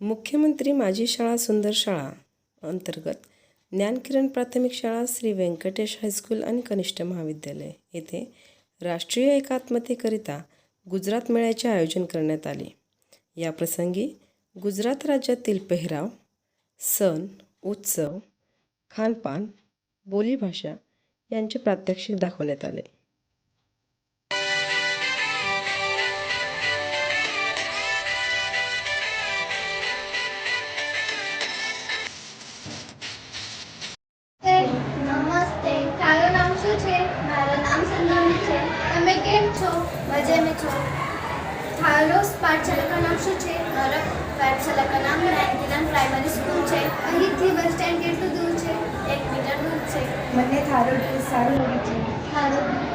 मुख्यमंत्री माझी शाळा सुंदर शाळा अंतर्गत ज्ञानकिरण प्राथमिक शाळा, श्री व्यंकटेश हायस्कूल आणि कनिष्ठ महाविद्यालय येथे राष्ट्रीय एकात्मतेकरिता गुजरात मेळ्याचे आयोजन करण्यात आले. या प्रसंगी गुजरात राज्यातील पेहराव, सण, उत्सव, खानपान, बोलीभाषा यांचे प्रात्यक्षिक दाखवण्यात आले. નમસ્તે, તારું નામ શું છે? મારું નામ સંજની છે. તમે કેમ છો? મજામાં છો. તારો પાઠશાળાનું નામ શું છે? મારા પાઠશાળાનું નામ જ્ઞાનકિરણ પ્રાઇમરી સ્કૂલ છે. અહીંથી બસ સ્ટેન્ડ કેટલું દૂર છે? 1 મીટર દૂર છે. મને તારો ડ્રેસ સારો લાગે છે. તારો